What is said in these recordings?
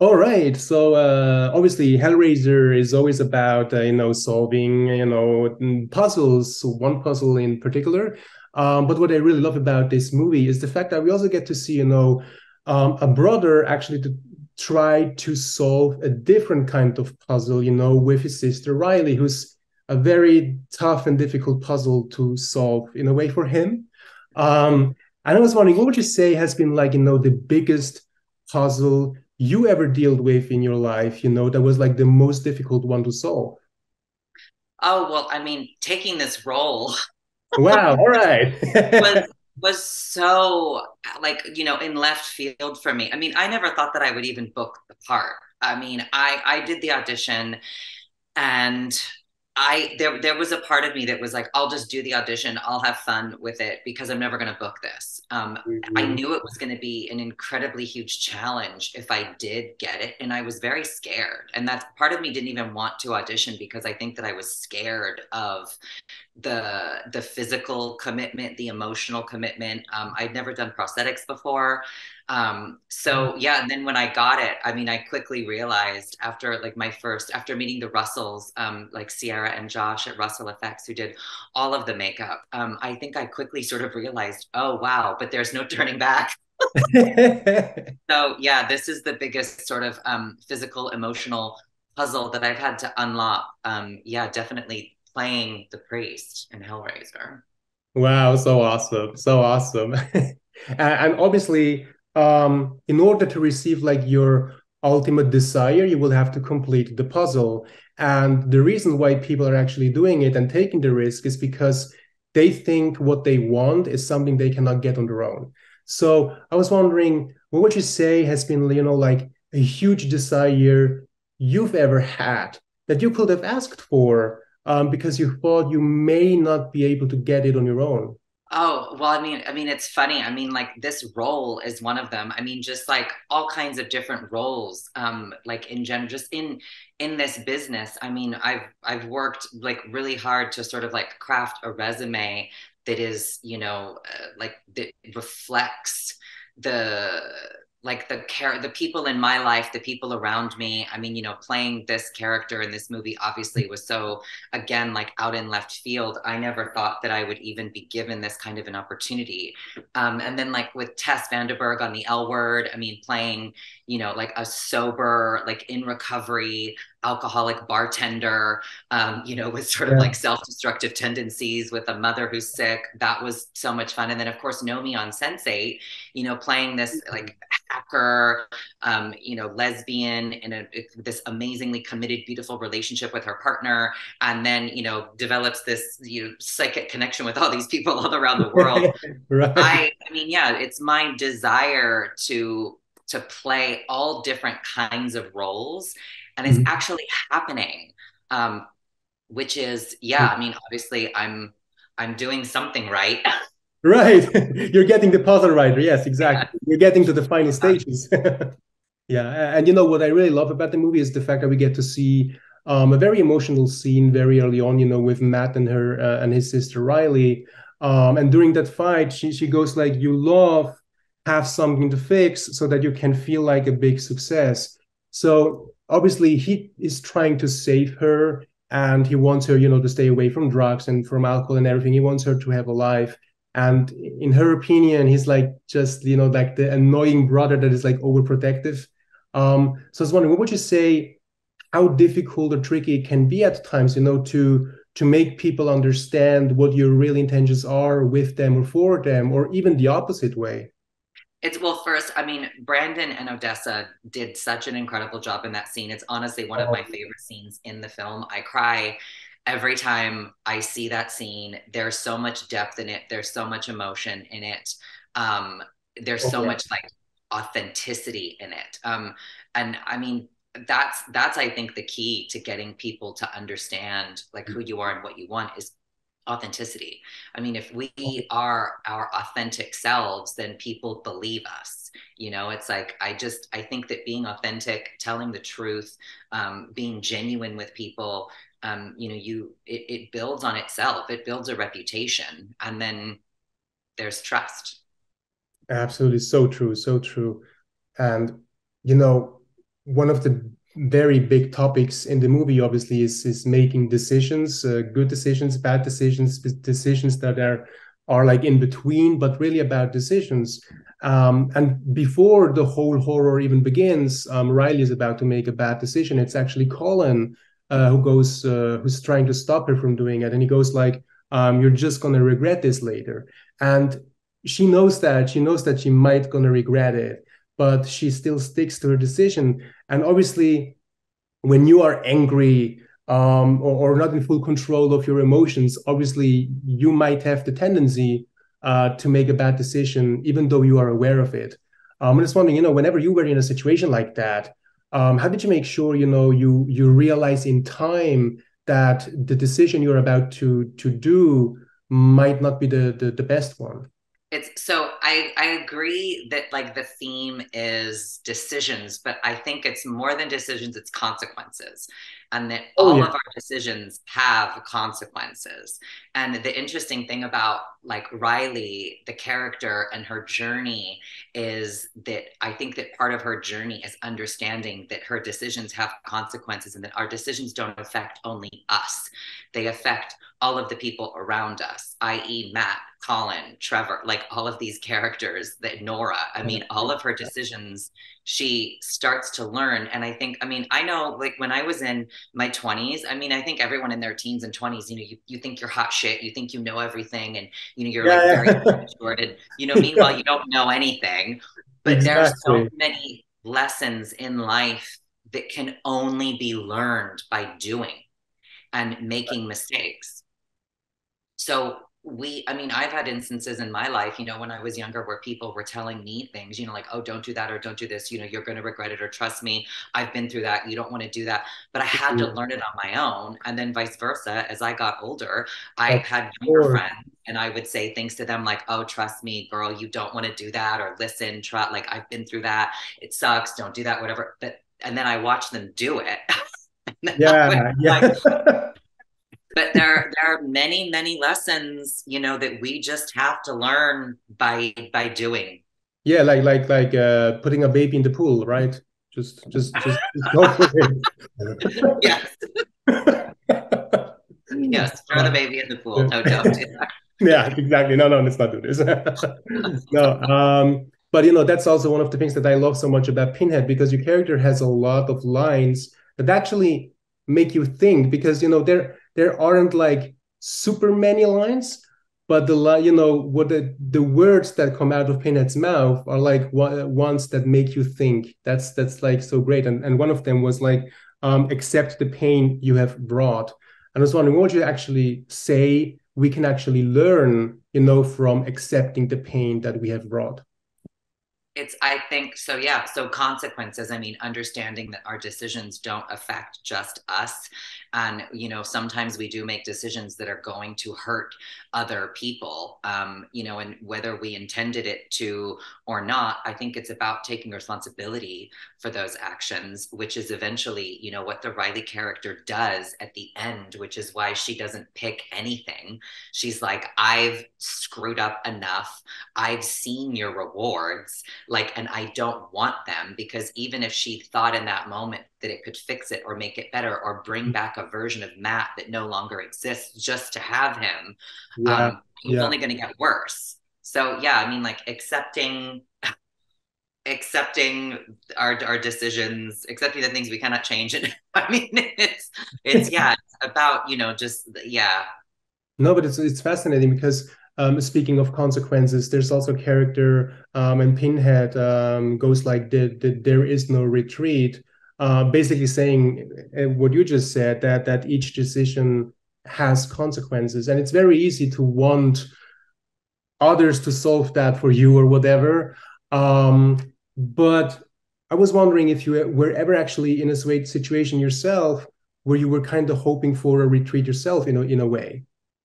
All right. So obviously, Hellraiser is always about solving puzzles. So one puzzle in particular. But what I really love about this movie is the fact that we also get to see a brother actually to try to solve a different kind of puzzle. With his sister Riley, who's a very tough and difficult puzzle to solve in a way for him. And I was wondering, what would you say has been like the biggest puzzle you ever dealt with in your life, that was like the most difficult one to solve? Oh, well, I mean, taking this role Wow, all right. was was so like, in left field for me. I mean, I never thought that I would even book the part. I mean, I did the audition and there was a part of me that was like, I'll just do the audition, I'll have fun with it because I'm never going to book this. I Mhm. knew it was going to be an incredibly huge challenge if I did get it, and I was very scared, and that's part of me didn't even want to audition because I think that I was scared of the physical commitment, the emotional commitment. I'd never done prosthetics before. So yeah, and then when I got it, I mean, I quickly realized after like after meeting the Russells, like Sierra and Josh at Russell Effects, who did all of the makeup, I think I quickly sort of realized, oh wow, but there's no turning back. So yeah, this is the biggest sort of physical, emotional puzzle that I've had to unlock. Yeah, definitely playing the priest in Hellraiser. Wow, so awesome. So awesome. And obviously, in order to receive like your ultimate desire, you will have to complete the puzzle. And the reason why people are actually doing it and taking the risk is because they think what they want is something they cannot get on their own. So I was wondering, what would you say has been, like a huge desire you've ever had that you could have asked for? Because you thought you may not be able to get it on your own. Oh, well, I mean, it's funny. I mean, like this role is one of them. I mean, just like all kinds of different roles, like in general, just in this business. I mean, I've worked like really hard to sort of like craft a resume that is, like that reflects the the people in my life, the people around me. I mean, playing this character in this movie obviously was so, again, like out in left field. I never thought that I would even be given this kind of an opportunity. And then like with Tess Vanderberg on the L Word, I mean, playing, like a sober, like in recovery, alcoholic bartender, with sort of Yeah. like self-destructive tendencies with a mother who's sick. That was so much fun. And then of course, Nomi on Sense8, playing this like hacker, lesbian in this amazingly committed, beautiful relationship with her partner, and then develops this psychic connection with all these people all around the world. Right. I mean, yeah, it's my desire to play all different kinds of roles, and it's Mhm. actually happening. Um, which is, yeah, I mean, obviously, I'm doing something right. Right. You're getting the puzzle right. Yes, Yeah. exactly. You're getting to the final stages. Yeah. And what I really love about the movie is the fact that we get to see a very emotional scene very early on, with Matt and her and his sister Riley. And during that fight, she goes like, "You love have something to fix so that you can feel like a big success." So obviously he is trying to save her and he wants her, to stay away from drugs and from alcohol and everything. He wants her to have a life. And in her opinion, he's like just, like the annoying brother that is like overprotective. So I was wondering, what would you say how difficult or tricky it can be at times, to make people understand what your real intentions are with them or for them, or even the opposite way? It's, well, first, I mean, Brandon and Odessa did such an incredible job in that scene. It's honestly one of my Oh, favorite scenes in the film. I cry every time I see that scene. There's so much depth in it. There's so much emotion in it. Um, there's oh so yeah. much like authenticity in it. And I mean, that's I think the key to getting people to understand like who you are and what you want is authenticity. I mean, if we are our authentic selves, then people believe us. It's like I think that being authentic, telling the truth, being genuine with people, it builds on itself. It builds a reputation, and then there's trust. Absolutely. So true. So true. And, you know, one of the very big topics in the movie, obviously, is making decisions, good decisions, bad decisions, decisions that are like in between, but really about decisions. And before the whole horror even begins, Riley is about to make a bad decision. It's actually Colin who's trying to stop her from doing it, and he goes like, "You're just gonna regret this later." And she knows that she might gonna regret it, but she still sticks to her decision. And obviously, when you are angry or not in full control of your emotions, obviously you might have the tendency to make a bad decision, even though you are aware of it. I'm just wondering, whenever you were in a situation like that, how did you make sure, you realize in time that the decision you're about to do might not be the best one? It's so I agree that like the theme is decisions, but I think it's more than decisions, it's consequences. And that Oh all yeah, of our decisions have consequences. And the interesting thing about like Riley, the character and her journey is that I think that part of her journey is understanding that her decisions have consequences and that our decisions don't affect only us. They affect all of the people around us, i.e., Matt, Colin, Trevor, like all of these characters, that Nora, I mean, all of her decisions, she starts to learn. And I think, I mean, I know like when I was in my 20s, I mean, I think everyone in their teens and 20s, you think you're hot shit, you think you know everything, and, you're like yeah, very yeah. short. And, Yeah, meanwhile, you don't know anything. But there are so exactly. many lessons in life that can only be learned by doing and making mistakes. So I mean, I've had instances in my life, when I was younger where people were telling me things, like, oh, don't do that or don't do this, you're going to regret it or trust me. I've been through that. You don't want to do that. But I had to learn it on my own. And then vice versa, as I got older, I Of had younger course. friends and I would say things to them like, oh, trust me, girl, you don't want to do that or listen, try, like, I've been through that. It sucks. Don't do that, whatever. And then I watched them do it. And then I was Yeah, like, yeah. but there are many many lessons that we just have to learn by doing. Yeah, like putting a baby in the pool, right? Just go for it. Yes, yes, throw the Uh, baby in the pool. yeah. No, don't do that. Yeah, exactly. No, no, let's not do this. No, but that's also one of the things that I love so much about Pinhead, because your character has a lot of lines that actually make you think, because there aren't like super many lines, but what the words that come out of Pinhead's mouth are like ones that make you think. That's like so great. And one of them was like, accept the pain you have brought. And I was wondering, what would you actually say we can actually learn, from accepting the pain that we have brought? I think so, yeah. So consequences, I mean, understanding that our decisions don't affect just us. And, sometimes we do make decisions that are going to hurt other people, and whether we intended it to or not, I think it's about taking responsibility for those actions, which is eventually, what the Riley character does at the end, which is why she doesn't pick anything. She's like, I've screwed up enough. I've seen your rewards, like, and I don't want them, because even if she thought in that moment that it could fix it or make it better or bring back a version of Matt that no longer exists just to have him, Yeah, it was yeah. only going to get worse. So yeah, I mean, like, accepting our decisions, accepting the things we cannot change. And I mean, it's yeah, it's about, just yeah. No, but it's fascinating because, speaking of consequences, there's also a character, and Pinhead goes like, there is no retreat, basically saying what you just said, that each decision has consequences, and it's very easy to want others to solve that for you or whatever. But I was wondering if you were ever actually in a situation yourself where you were kind of hoping for a retreat yourself, in a way.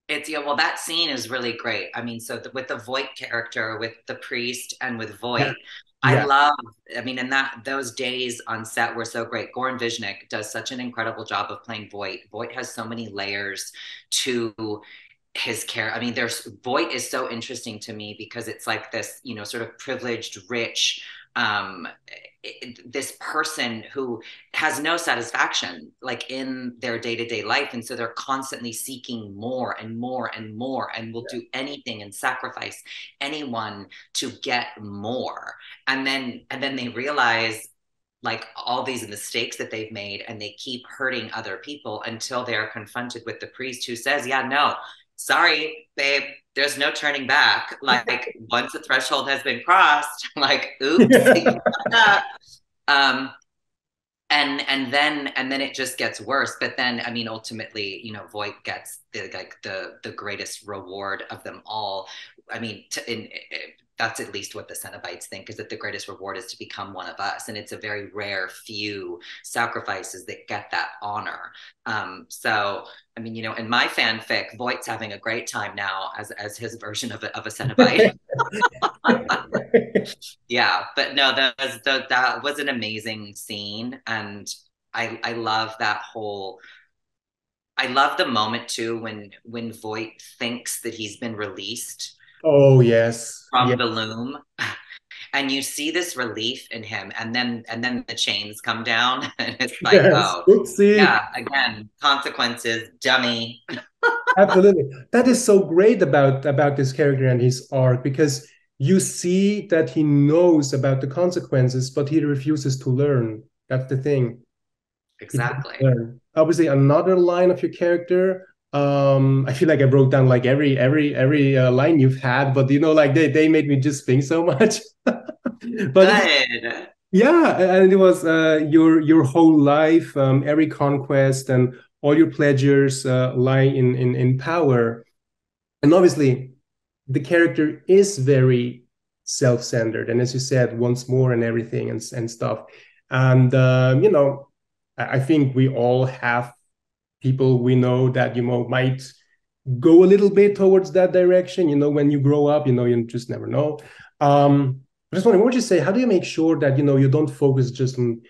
It's yeah, well, that scene is really great. I mean, so with the Voight character, with the priest, and with Yeah. Voight, I Yeah. love. I mean, and that those days on set were so great. Goran Visnjic does such an incredible job of playing Voight. Voight has so many layers to his care. I mean, there's Voight is so interesting to me because it's like this, sort of privileged, rich, um, this person who has no satisfaction like in their day-to-day life, and so they're constantly seeking more and more and more, and will do anything and sacrifice anyone to get more. And then they realize like all these mistakes that they've made, and they keep hurting other people until they're confronted with the priest who says, yeah, no, sorry babe, there's no turning back. Like once the threshold has been crossed, like oops, you Yeah. fucked up. um and then it just gets worse. But then I mean, ultimately, Voight gets the greatest reward of them all. I mean, that's at least what the Cenobites think, is that the greatest reward is to become one of us, and it's a very rare few sacrifices that get that honor. So I mean, in my fanfic, Voight's having a great time now as his version of a Cenobite. Yeah, but no, that was an amazing scene, and I love that whole. I love the moment too when Voight thinks that he's been released Oh yes, from yes, the loom, and you see this relief in him, and then the chains come down, and it's like, yes. oh Oopsie. yeah, again, consequences, dummy. Absolutely. That is so great about this character and his arc, because you see that he knows about the consequences, but he refuses to learn. That's the thing. He doesn't Exactly. learn. Obviously, another line of your character. I feel like I wrote down like every line you've had, but like they made me just think so much. But it's Good. yeah, and it was your whole life, every conquest and all your pleasures lie in power. And obviously, the character is very self-centered, and as you said, wants more and everything and stuff. And I think we all have people we know that might go a little bit towards that direction. When you grow up, you just never know. I just wondering, what would you say? How do you make sure that you don't focus just on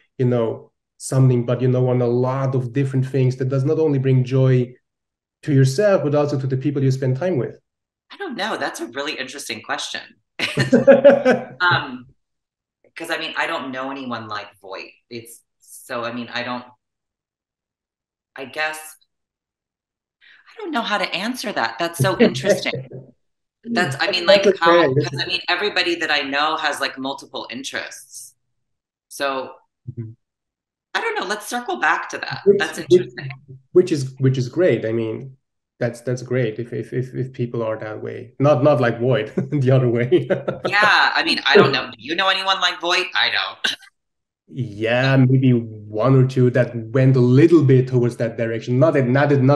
something, but on a lot of different things that does not only bring joy to yourself, but also to the people you spend time with? I don't know. That's a really interesting question. um, because I mean, I don't know anyone like Voight. It's so, I mean, I guess, I don't know how to answer that. That's so interesting. That's, I mean, That's like okay. how, because I mean, everybody that I know has like multiple interests. So I don't know. Let's circle back to that. which, That's which, interesting. which is great. I mean, that's great if people are that way. Not like Void, the other way. Yeah. I mean, I don't know. Do you know anyone like Voight? I don't. Yeah, maybe one or two that went a little bit towards that direction. Not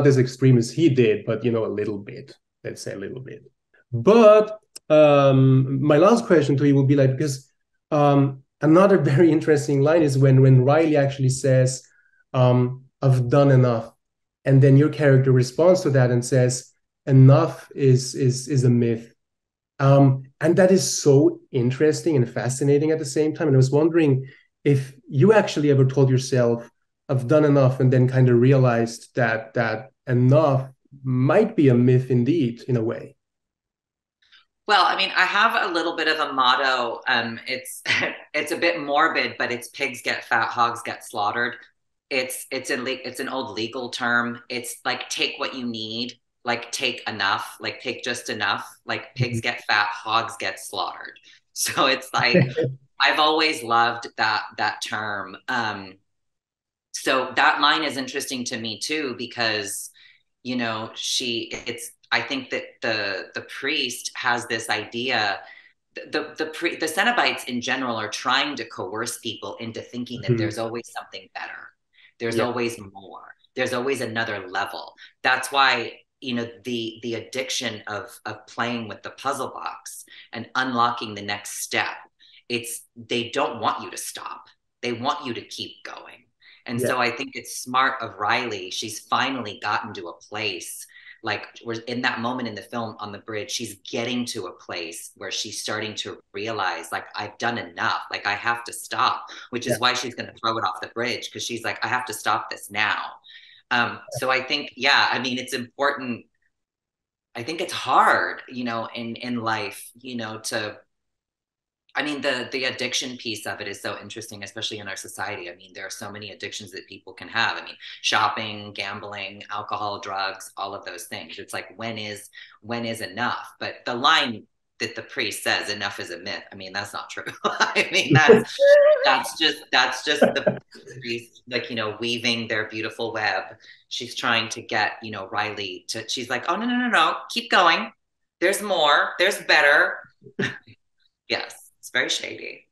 as extreme as he did, but a little bit. Let's say a little bit. But my last question to you will be like, because another very interesting line is when Riley actually says, "I've done enough," and then your character responds to that and says, "Enough is a myth." And that is so interesting and fascinating at the same time. And I was wondering if you actually ever told yourself, "I've done enough," and then kind of realized that enough might be a myth indeed, in a way. Well, I mean, I have a little bit of a motto. It's it's a bit morbid, but it's pigs get fat, hogs get slaughtered. It's an old legal term. It's like take what you need, like take enough, like take just enough. Like pigs get fat, hogs get slaughtered. So it's like I've always loved that term. So that line is interesting to me too, because I think that the priest has this idea. The Cenobites in general are trying to coerce people into thinking that Mhm. there's always something better, there's Yeah, always more, there's always another level. That's why the addiction of playing with the puzzle box and unlocking the next step. It's They don't want you to stop, they want you to keep going. And yeah, so I think it's smart of Riley. She's finally gotten to a place, like we're in that moment in the film on the bridge, she's getting to a place where she's starting to realize, like, I've done enough, like I have to stop, which yeah. is why she's going to throw it off the bridge, because she's like, I have to stop this now. So I think, yeah, I mean, it's important. I think it's hard, in life, to I mean, the addiction piece of it is so interesting, especially in our society. I mean, there are so many addictions that people can have. I mean, shopping, gambling, alcohol, drugs, all of those things. It's like when is enough? But the line that the priest says, enough is a myth. I mean, that's not true. I mean, that's just the priest, like, weaving their beautiful web. She's trying to get, Riley to, she's like, oh, no, no, no, no, keep going. There's more, there's better. Yes, it's very shady.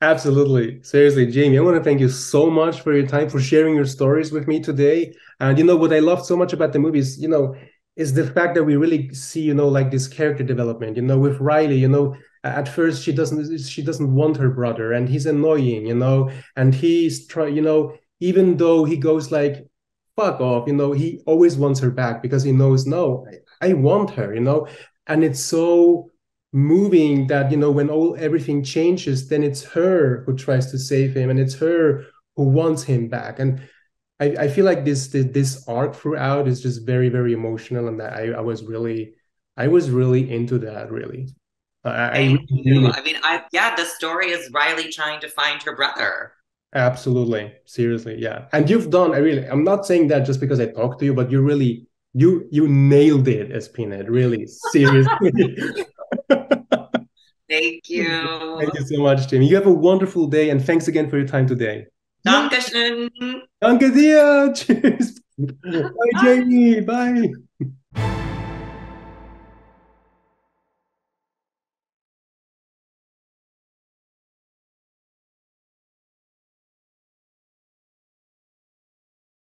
Absolutely. Seriously, Jamie, I want to thank you so much for your time, for sharing your stories with me today. And what I love so much about the movies, is the fact that we really see, like this character development, with Riley, at first she doesn't want her brother and he's annoying, and he's even though he goes like, fuck off, he always wants her back because he knows, no, I want her, and it's so moving that when everything changes, then it's her who tries to save him and it's her who wants him back. And I feel like this arc throughout is just very, very emotional, and I was really into that, really. I Thank really you. mean it. I mean, the story is Riley trying to find her brother. Absolutely, seriously, yeah. And I'm not saying that just because I talked to you, but you nailed it, Espinette, really, seriously. Thank Thank you. you so much, Jamie. You have a wonderful day, and thanks again for your time today. Yeah, Dankeschön. danke dir. Tschüss. Bye, Jamie. Bye.